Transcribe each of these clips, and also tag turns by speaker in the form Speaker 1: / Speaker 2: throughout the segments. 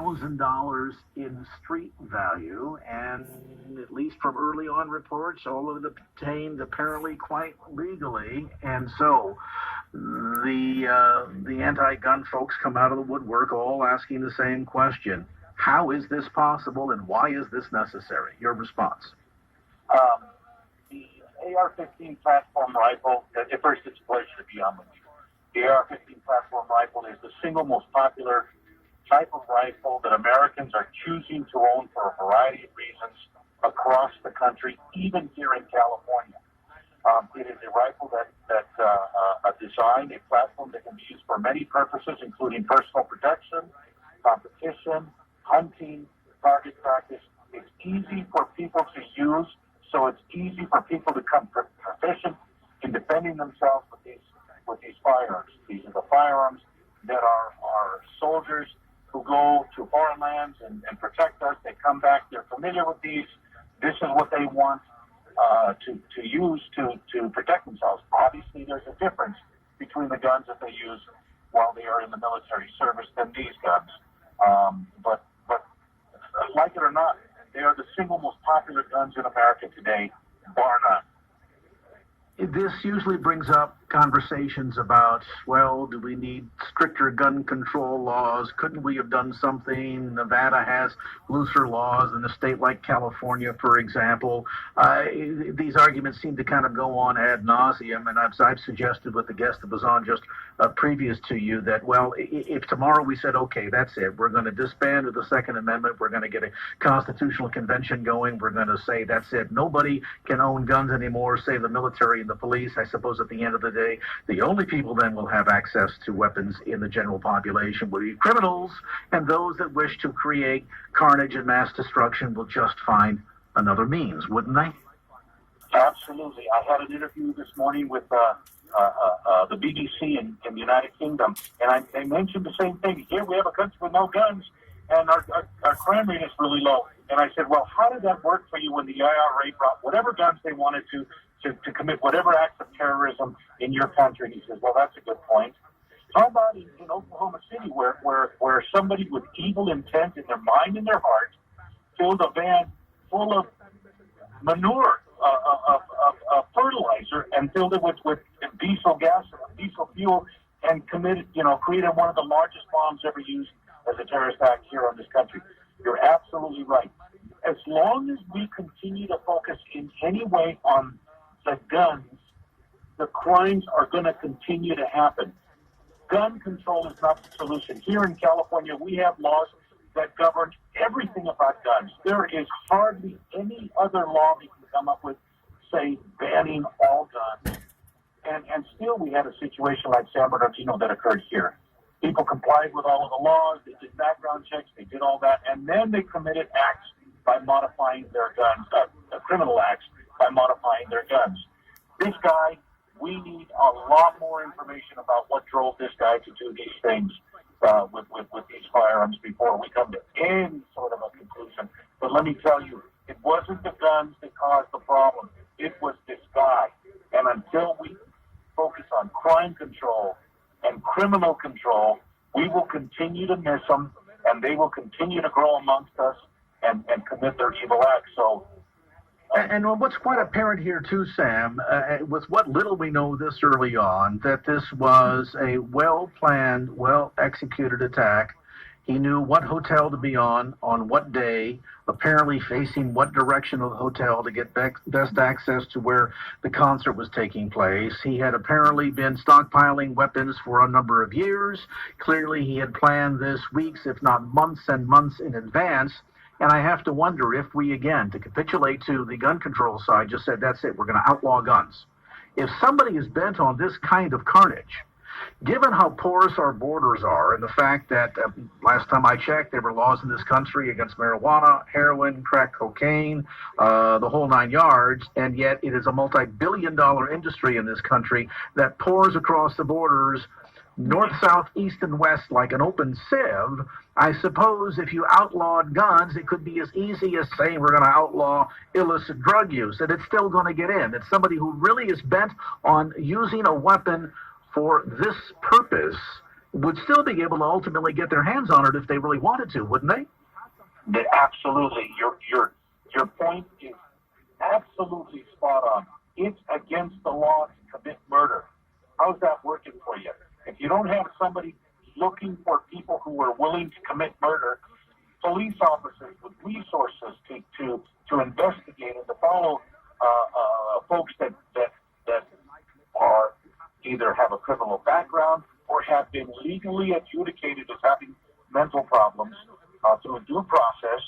Speaker 1: $1,000 in street value, and at least from early on reports, all of it obtained apparently quite legally. And so the anti-gun folks come out of the woodwork, all asking the same question: how is this possible, and why is this necessary? Your response?
Speaker 2: The AR-15 platform rifle. At first, it's a pleasure to be on with you. The AR-15 platform rifle is the single most popular type of rifle that Americans are choosing to own for a variety of reasons across the country, even here in California. It is a rifle that a design, a platform that can be used for many purposes, including personal protection, competition, hunting, target practice. It's easy for people to use, so it's easy for people to become proficient in defending themselves with these firearms. These are the firearms that our soldiers who go to foreign lands and protect us. They come back, they're familiar with these. This is what they want to use to protect themselves. Obviously, there's a difference between the guns that they use while they are in the military service than these guns. But like it or not, they are the single most popular guns in America today, bar none.
Speaker 1: This usually brings up conversations about, well, do we need stricter gun control laws? Couldn't we have done something? Nevada has looser laws than a state like California, for example. These arguments seem to kind of go on ad nauseum, and I've suggested with the guest that was on just previous to you that, well, if tomorrow we said, okay, that's it, we're going to disband with the Second Amendment, we're going to get a constitutional convention going, we're going to say that's it, nobody can own guns anymore, save the military and the police. I suppose at the end of the day, the only people then will have access to weapons in the general population will be criminals, and those that wish to create carnage and mass destruction will just find another means, wouldn't they?
Speaker 2: Absolutely. I had an interview this morning with the BBC in the United Kingdom, and they mentioned the same thing. Here we have a country with no guns, and our crime rate is really low. And I said, well, how did that work for you when the IRA brought whatever guns they wanted to commit whatever acts of terrorism in your country? And he says, well, that's a good point. How about in Oklahoma City, where somebody with evil intent in their mind and their heart filled a van full of manure, of fertilizer, and filled it with diesel gas, diesel fuel, and created one of the largest bombs ever used as a terrorist act here on this country? You're absolutely right. As long as we continue to focus in any way on the guns, the crimes are going to continue to happen. Gun control is not the solution. Here in California, we have laws that govern everything about guns. There is hardly any other law we can come up with, say, banning all guns. And still we had a situation like San Bernardino that occurred here. People complied with all of the laws, they did background checks, they did all that, and then they committed acts by modifying their guns, criminal acts by modifying their guns. This guy, we need a lot more information about what drove this guy to do these things with these firearms before we come to any sort of a conclusion. But let me tell you, it wasn't the guns that caused the problem. It was this guy. And until we focus on crime control and criminal control, we will continue to miss them, and they will continue to grow amongst us and commit their evil acts. So,
Speaker 1: and what's quite apparent here too, Sam, with what little we know this early on, that this was a well-planned, well-executed attack. He knew what hotel to be on what day, apparently facing what direction of the hotel to get best access to where the concert was taking place. He had apparently been stockpiling weapons for a number of years. Clearly, he had planned this weeks, if not months and months in advance. And I have to wonder if we, again, to capitulate to the gun control side, just said, that's it, we're going to outlaw guns. If somebody is bent on this kind of carnage, given how porous our borders are and the fact that last time I checked, there were laws in this country against marijuana, heroin, crack cocaine, the whole nine yards, and yet it is a multi-billion-dollar industry in this country that pours across the borders north, south, east, and west like an open sieve. I suppose if you outlawed guns, it could be as easy as saying we're going to outlaw illicit drug use, and it's still going to get in. It's somebody who really is bent on using a weapon for this purpose would still be able to ultimately get their hands on it if they really wanted to, wouldn't they?
Speaker 2: Absolutely. Your point is absolutely spot on. It's against the law to commit murder. How's that working for you? If you don't have somebody looking for people who are willing to commit murder, police officers with resources to investigate and to follow folks that are either have a criminal background or have been legally adjudicated as having mental problems through a due process,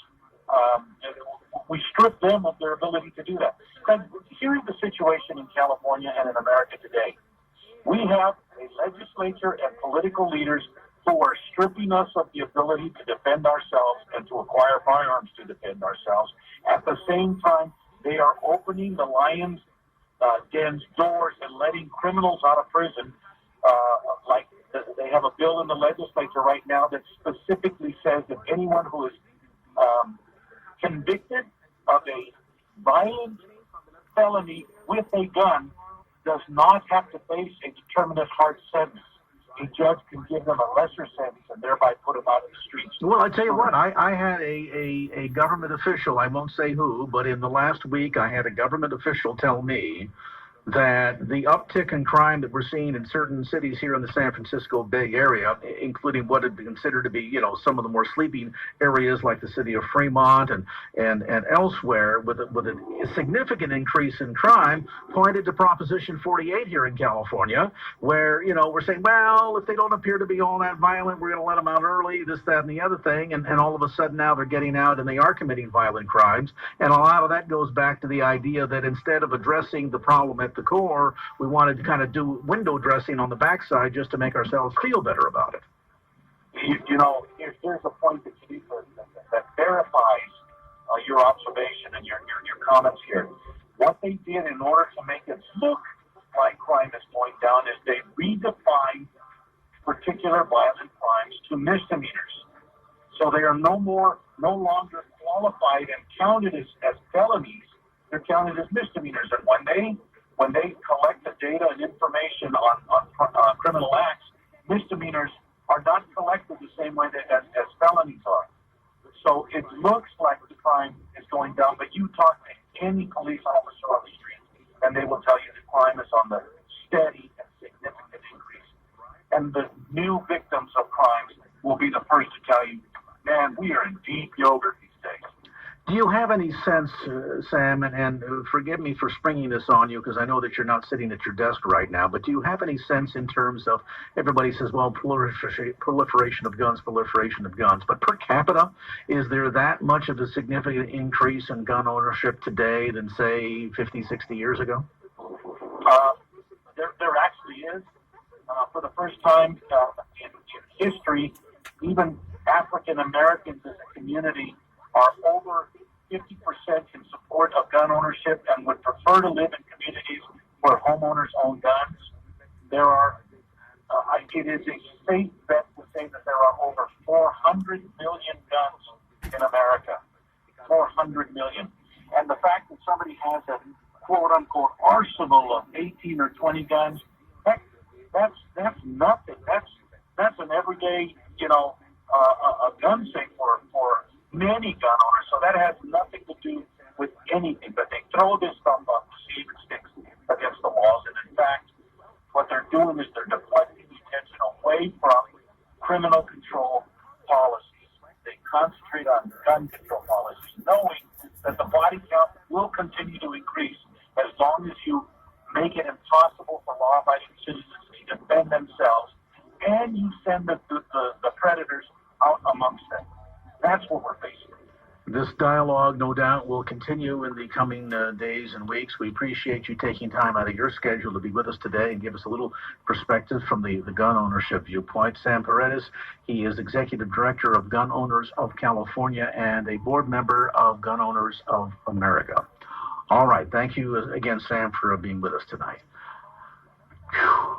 Speaker 2: we strip them of their ability to do that. And here's the situation in California and in America today. We have a legislature and political leaders who are stripping us of the ability to defend ourselves and to acquire firearms to defend ourselves. At the same time, they are opening the lion's den's doors and letting criminals out of prison. Like they have a bill in the legislature right now that specifically says that anyone who is convicted of a violent felony with a gun does not have to face a determinate hard sentence. A judge can give them a lesser sentence and thereby put them out of the streets.
Speaker 1: Well, I tell you what, I had a government official, I won't say who, but in the last week I had a government official tell me that the uptick in crime that we're seeing in certain cities here in the San Francisco Bay Area, including what would be considered to be, you know, some of the more sleeping areas like the city of Fremont and elsewhere, with a significant increase in crime, pointed to Proposition 48 here in California, where, you know, we're saying, well, if they don't appear to be all that violent, we're going to let them out early, this, that, and the other thing, and all of a sudden now they're getting out and they are committing violent crimes, and a lot of that goes back to the idea that instead of addressing the problem at the core, we wanted to kind of do window dressing on the backside just to make ourselves feel better about it.
Speaker 2: You know, here's a point that verifies your observation and your comments here. What they did in order to make it look like crime is going down is they redefined particular violent crimes to misdemeanors. So they are no longer qualified and counted as felonies. They're counted as misdemeanors. And when they collect the data and information on criminal acts, misdemeanors are not collected the same way as felonies are. So it looks like the crime is going down, but you talk to any police officer on the street, and they will tell you the crime is on the steady and significant increase. And the new victims of crimes will be the first to tell you, man, we are in deep yogurt these days.
Speaker 1: Do you have any sense, Sam, and forgive me for springing this on you because I know that you're not sitting at your desk right now, but do you have any sense in terms of, everybody says, well, proliferation of guns, but per capita, is there that much of a significant increase in gun ownership today than, say, 50, 60 years ago?
Speaker 2: There actually is. For the first time in history, even African Americans as a community are over 50% in support of gun ownership and would prefer to live in communities where homeowners own guns. There are, it is a safe bet to say that there are over 400 million guns in America. 400 million. And the fact that somebody has a quote-unquote arsenal of 18 or 20 guns, that's nothing. That's an everyday, a gun safe for many gun owners. So that has nothing to do with anything. But they throw this stuff up to see if it sticks against the walls. And in fact, what they're doing is they're deflecting the attention away from criminal control policies. They concentrate on gun control policies, knowing that the body count will continue to increase as long as you make it impossible for law-abiding citizens to defend themselves and you send the predators out amongst them. That's what we're facing.
Speaker 1: This dialogue, no doubt, will continue in the coming days and weeks. We appreciate you taking time out of your schedule to be with us today and give us a little perspective from the gun ownership viewpoint. Sam Paredes, he is Executive Director of Gun Owners of California and a board member of Gun Owners of America. All right. Thank you again, Sam, for being with us tonight.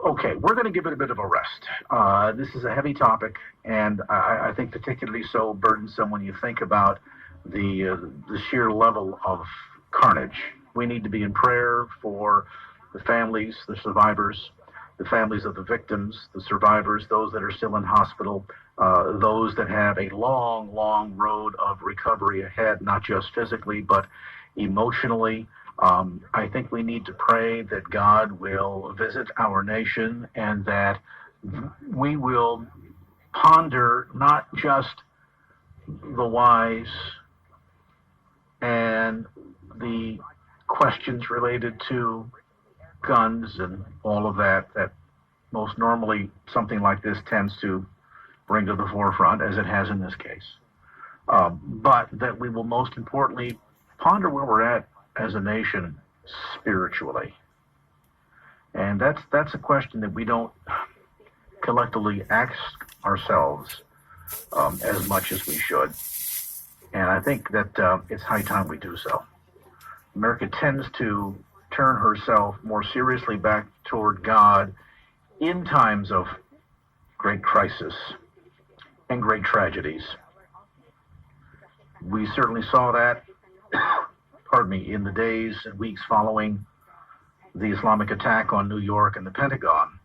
Speaker 1: Okay, we're going to give it a bit of a rest. This is a heavy topic, and I think particularly so burdensome when you think about the sheer level of carnage. We need to be in prayer for the families, the survivors, the families of the victims, the survivors, those that are still in hospital, those that have a long, long road of recovery ahead, not just physically, but emotionally. I think we need to pray that God will visit our nation and that we will ponder not just the whys and the questions related to guns and all of that most normally something like this tends to bring to the forefront, as it has in this case. But that we will most importantly ponder where we're at as a nation spiritually. And that's a question that we don't collectively ask ourselves as much as we should. And I think that it's high time we do so. America tends to turn herself more seriously back toward God in times of great crisis and great tragedies. We certainly saw that, in the days and weeks following the Islamic attack on New York and the Pentagon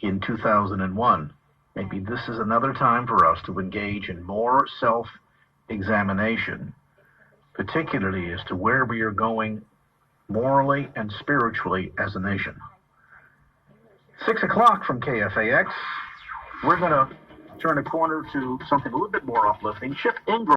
Speaker 1: in 2001. Maybe this is another time for us to engage in more self-examination, particularly as to where we are going morally and spiritually as a nation. 6 o'clock from KFAX. We're going to turn a corner to something a little bit more uplifting. Chip Ingram